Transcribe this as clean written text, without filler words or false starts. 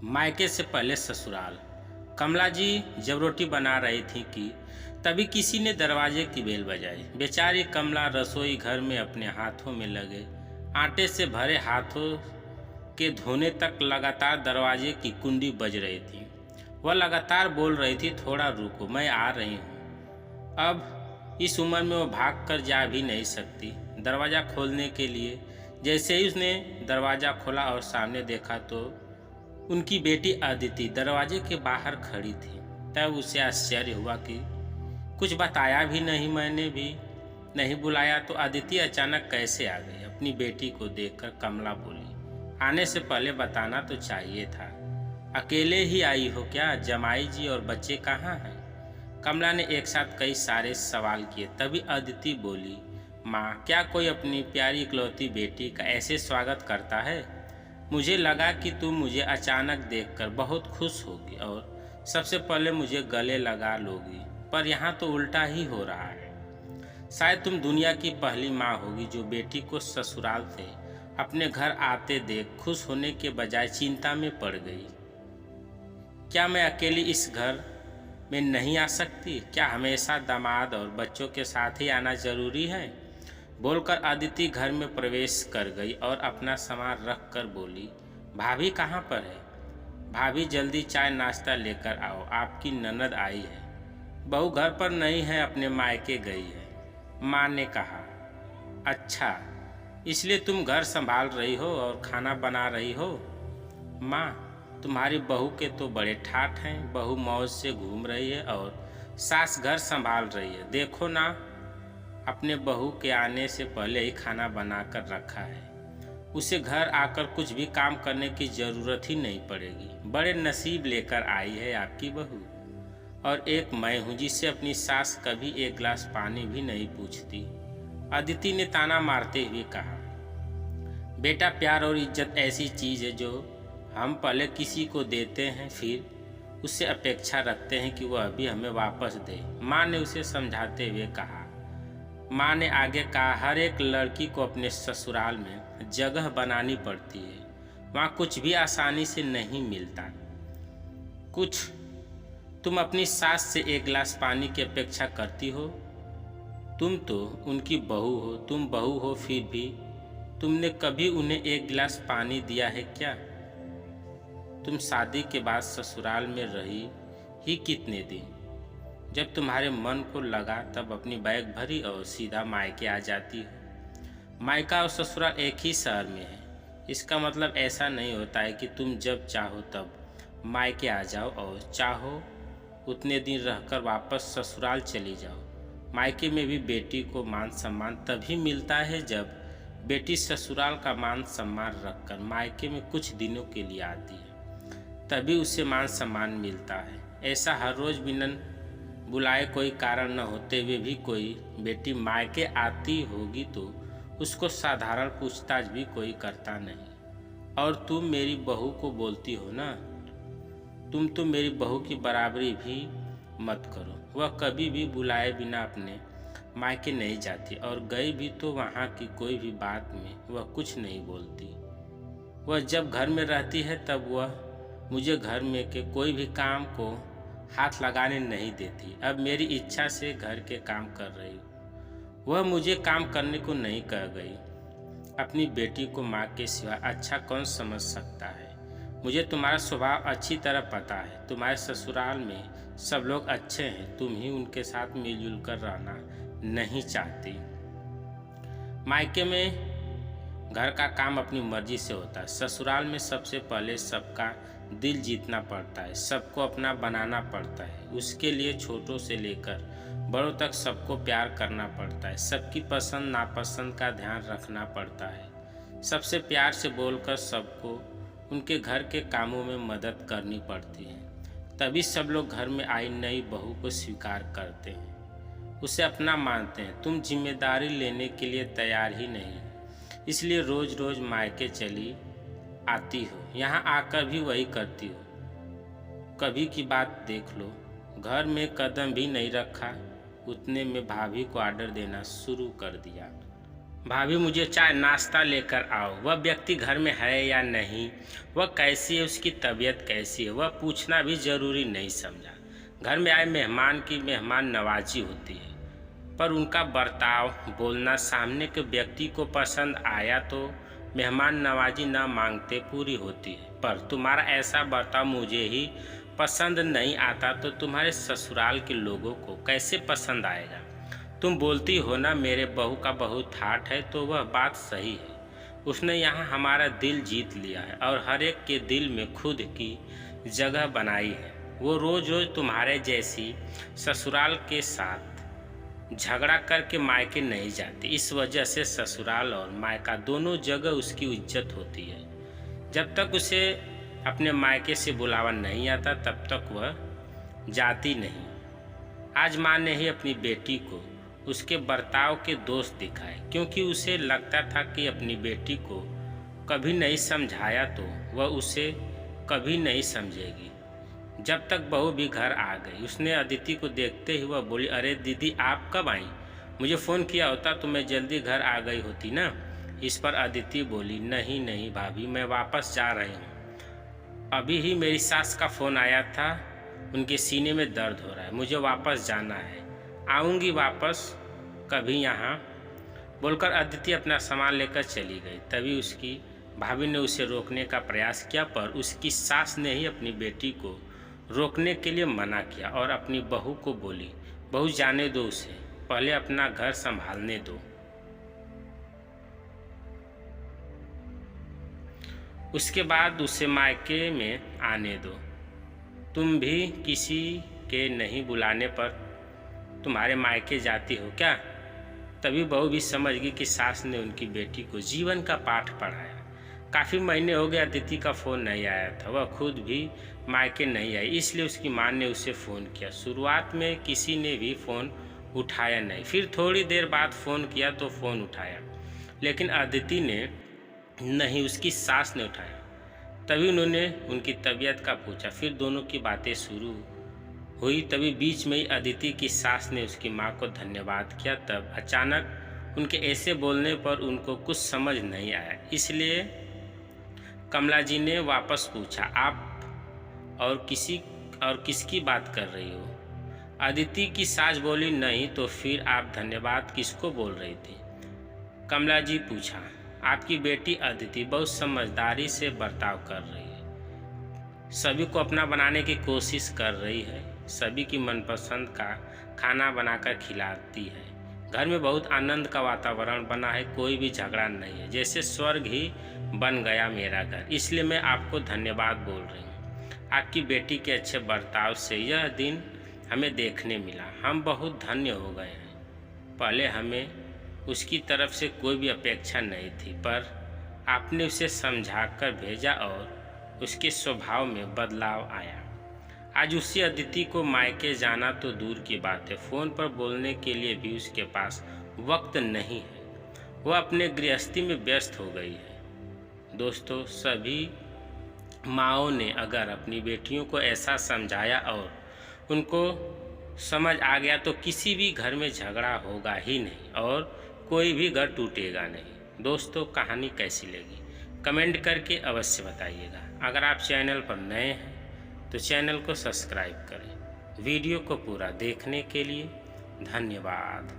मायके से पहले ससुराल। कमला जी जब रोटी बना रही थी कि तभी किसी ने दरवाजे की बेल बजाई। बेचारी कमला रसोई घर में अपने हाथों में लगे आटे से भरे हाथों के धोने तक लगातार दरवाजे की कुंडी बज रही थी। वह लगातार बोल रही थी, थोड़ा रुको, मैं आ रही हूँ। अब इस उम्र में वो भाग कर जा भी नहीं सकती। दरवाज़ा खोलने के लिए जैसे ही उसने दरवाज़ा खोला और सामने देखा तो उनकी बेटी अदिति दरवाजे के बाहर खड़ी थी। तब उसे आश्चर्य हुआ कि कुछ बताया भी नहीं, मैंने भी नहीं बुलाया तो अदिति अचानक कैसे आ गई। अपनी बेटी को देखकर कमला बोली, आने से पहले बताना तो चाहिए था। अकेले ही आई हो क्या? जमाई जी और बच्चे कहाँ हैं? कमला ने एक साथ कई सारे सवाल किए। तभी अदिति बोली, माँ, क्या कोई अपनी प्यारी इकलौती बेटी का ऐसे स्वागत करता है? मुझे लगा कि तुम मुझे अचानक देखकर बहुत खुश होगी और सबसे पहले मुझे गले लगा लोगी, पर यहाँ तो उल्टा ही हो रहा है। शायद तुम दुनिया की पहली माँ होगी जो बेटी को ससुराल से अपने घर आते देख खुश होने के बजाय चिंता में पड़ गई। क्या मैं अकेली इस घर में नहीं आ सकती? क्या हमेशा दामाद और बच्चों के साथ ही आना जरूरी है? बोलकर अदिति घर में प्रवेश कर गई और अपना सामान रख कर बोली, भाभी कहाँ पर है? भाभी जल्दी चाय नाश्ता लेकर आओ, आपकी ननद आई है। बहू घर पर नहीं है, अपने मायके गई है, माँ ने कहा। अच्छा, इसलिए तुम घर संभाल रही हो और खाना बना रही हो? माँ, तुम्हारी बहू के तो बड़े ठाठ हैं। बहू मौज से घूम रही है और सास घर संभाल रही है। देखो ना, अपने बहू के आने से पहले ही खाना बनाकर रखा है। उसे घर आकर कुछ भी काम करने की ज़रूरत ही नहीं पड़ेगी। बड़े नसीब लेकर आई है आपकी बहू। और एक मैं हूँ जिससे अपनी सास कभी एक गिलास पानी भी नहीं पूछती। अदिति ने ताना मारते हुए कहा, बेटा, प्यार और इज्जत ऐसी चीज़ है जो हम पहले किसी को देते हैं, फिर उससे अपेक्षा रखते हैं कि वह भी हमें वापस दे। माँ ने उसे समझाते हुए कहा। माँ ने आगे कहा, हर एक लड़की को अपने ससुराल में जगह बनानी पड़ती है। वहाँ कुछ भी आसानी से नहीं मिलता। कुछ तुम अपनी सास से एक गिलास पानी की अपेक्षा करती हो? तुम तो उनकी बहू हो। तुम बहू हो, फिर भी तुमने कभी उन्हें एक गिलास पानी दिया है क्या? तुम शादी के बाद ससुराल में रही ही कितने दिन? जब तुम्हारे मन को लगा तब अपनी बैग भरी और सीधा मायके आ जाती हो। मायका और ससुराल एक ही शहर में है। इसका मतलब ऐसा नहीं होता है कि तुम जब चाहो तब मायके आ जाओ और चाहो उतने दिन रहकर वापस ससुराल चली जाओ। मायके में भी बेटी को मान सम्मान तभी मिलता है जब बेटी ससुराल का मान सम्मान रखकर मायके में कुछ दिनों के लिए आती है, तभी उसे मान सम्मान मिलता है। ऐसा हर रोज बिना बुलाए कोई कारण न होते हुए भी कोई बेटी मायके आती होगी तो उसको साधारण पूछताछ भी कोई करता नहीं। और तुम मेरी बहू को बोलती हो ना, तुम तो मेरी बहू की बराबरी भी मत करो। वह कभी भी बुलाए बिना अपने मायके नहीं जाती और गई भी तो वहाँ की कोई भी बात में वह कुछ नहीं बोलती। वह जब घर में रहती है तब वह मुझे घर में के कोई भी काम को हाथ लगाने नहीं देती। अब मेरी इच्छा से घर के काम कर रही हूँ। वह मुझे काम करने को नहीं कह गई। अपनी बेटी को माँ के सिवा अच्छा कौन समझ सकता है? मुझे तुम्हारा स्वभाव अच्छी तरह पता है। तुम्हारे ससुराल में सब लोग अच्छे हैं, तुम ही उनके साथ मिलजुल कर रहना नहीं चाहती। मायके में घर का काम अपनी मर्जी से होता है। ससुराल में सबसे पहले सबका दिल जीतना पड़ता है, सबको अपना बनाना पड़ता है। उसके लिए छोटों से लेकर बड़ों तक सबको प्यार करना पड़ता है। सबकी पसंद नापसंद का ध्यान रखना पड़ता है। सबसे प्यार से बोलकर सबको उनके घर के कामों में मदद करनी पड़ती है। तभी सब लोग घर में आई नई बहू को स्वीकार करते हैं, उसे अपना मानते हैं। तुम जिम्मेदारी लेने के लिए तैयार ही नहीं, इसलिए रोज रोज मायके चली आती हो। यहाँ आकर भी वही करती हो। कभी की बात देख लो, घर में कदम भी नहीं रखा, उतने में भाभी को ऑर्डर देना शुरू कर दिया। भाभी मुझे चाय नाश्ता लेकर आओ। वह व्यक्ति घर में है या नहीं, वह कैसी है, उसकी तबीयत कैसी है, वह पूछना भी जरूरी नहीं समझा। घर में आए मेहमान की मेहमान नवाजी होती है, पर उनका बर्ताव, बोलना सामने के व्यक्ति को पसंद आया तो मेहमान नवाजी न मांगते पूरी होती है। पर तुम्हारा ऐसा बर्ताव मुझे ही पसंद नहीं आता तो तुम्हारे ससुराल के लोगों को कैसे पसंद आएगा। तुम बोलती हो ना मेरे बहू का बहुत ठाठ है, तो वह बात सही है। उसने यहाँ हमारा दिल जीत लिया है और हर एक के दिल में खुद की जगह बनाई है। वो रोज रोज तुम्हारे जैसी ससुराल के साथ झगड़ा करके मायके नहीं जाती। इस वजह से ससुराल और मायका दोनों जगह उसकी इज्जत होती है। जब तक उसे अपने मायके से बुलावा नहीं आता तब तक वह जाती नहीं। आज माँ ने ही अपनी बेटी को उसके बर्ताव के दोष दिखाए, क्योंकि उसे लगता था कि अपनी बेटी को कभी नहीं समझाया तो वह उसे कभी नहीं समझेगी। जब तक बहू भी घर आ गई, उसने अदिति को देखते ही वह बोली, अरे दीदी आप कब आई? मुझे फ़ोन किया होता तो मैं जल्दी घर आ गई होती ना। इस पर अदिति बोली, नहीं नहीं भाभी, मैं वापस जा रही हूँ। अभी ही मेरी सास का फ़ोन आया था, उनके सीने में दर्द हो रहा है, मुझे वापस जाना है, आऊँगी वापस कभी यहाँ, बोलकर अदिति अपना सामान लेकर चली गई। तभी उसकी भाभी ने उसे रोकने का प्रयास किया, पर उसकी सास ने ही अपनी बेटी को रोकने के लिए मना किया और अपनी बहू को बोली, बहू जाने दो उसे, पहले अपना घर संभालने दो। उसके बाद उसे मायके में आने दो। तुम भी किसी के नहीं बुलाने पर तुम्हारे मायके जाती हो क्या? तभी बहू भी समझ गई कि सास ने उनकी बेटी को जीवन का पाठ पढ़ाया। काफ़ी महीने हो गए अदिति का फ़ोन नहीं आया था, वह खुद भी मायके नहीं आई, इसलिए उसकी माँ ने उसे फ़ोन किया। शुरुआत में किसी ने भी फ़ोन उठाया नहीं, फिर थोड़ी देर बाद फ़ोन किया तो फ़ोन उठाया, लेकिन अदिति ने नहीं, उसकी सास ने उठाया। तभी उन्होंने उनकी तबीयत का पूछा, फिर दोनों की बातें शुरू हुई। तभी बीच में ही अदिति की सास ने उसकी माँ को धन्यवाद किया। तब अचानक उनके ऐसे बोलने पर उनको कुछ समझ नहीं आया, इसलिए कमला जी ने वापस पूछा, आप और किसकी बात कर रही हो? अदिति की सास बोली, नहीं तो फिर आप धन्यवाद किसको बोल रही थी? कमला जी पूछा, आपकी बेटी अदिति बहुत समझदारी से बर्ताव कर रही है, सभी को अपना बनाने की कोशिश कर रही है, सभी की मनपसंद का खाना बनाकर खिलाती है। घर में बहुत आनंद का वातावरण बना है, कोई भी झगड़ा नहीं है, जैसे स्वर्ग ही बन गया मेरा घर। इसलिए मैं आपको धन्यवाद बोल रही हूँ। आपकी बेटी के अच्छे बर्ताव से यह दिन हमें देखने मिला, हम बहुत धन्य हो गए हैं। पहले हमें उसकी तरफ से कोई भी अपेक्षा नहीं थी, पर आपने उसे समझाकर भेजा और उसके स्वभाव में बदलाव आया। आज उसी अदिति को मायके जाना तो दूर की बात है, फ़ोन पर बोलने के लिए भी उसके पास वक्त नहीं है, वह अपने गृहस्थी में व्यस्त हो गई है। दोस्तों, सभी माँओं ने अगर अपनी बेटियों को ऐसा समझाया और उनको समझ आ गया तो किसी भी घर में झगड़ा होगा ही नहीं और कोई भी घर टूटेगा नहीं। दोस्तों, कहानी कैसी लगी कमेंट करके अवश्य बताइएगा। अगर आप चैनल पर नए हैं तो चैनल को सब्सक्राइब करें। वीडियो को पूरा देखने के लिए धन्यवाद।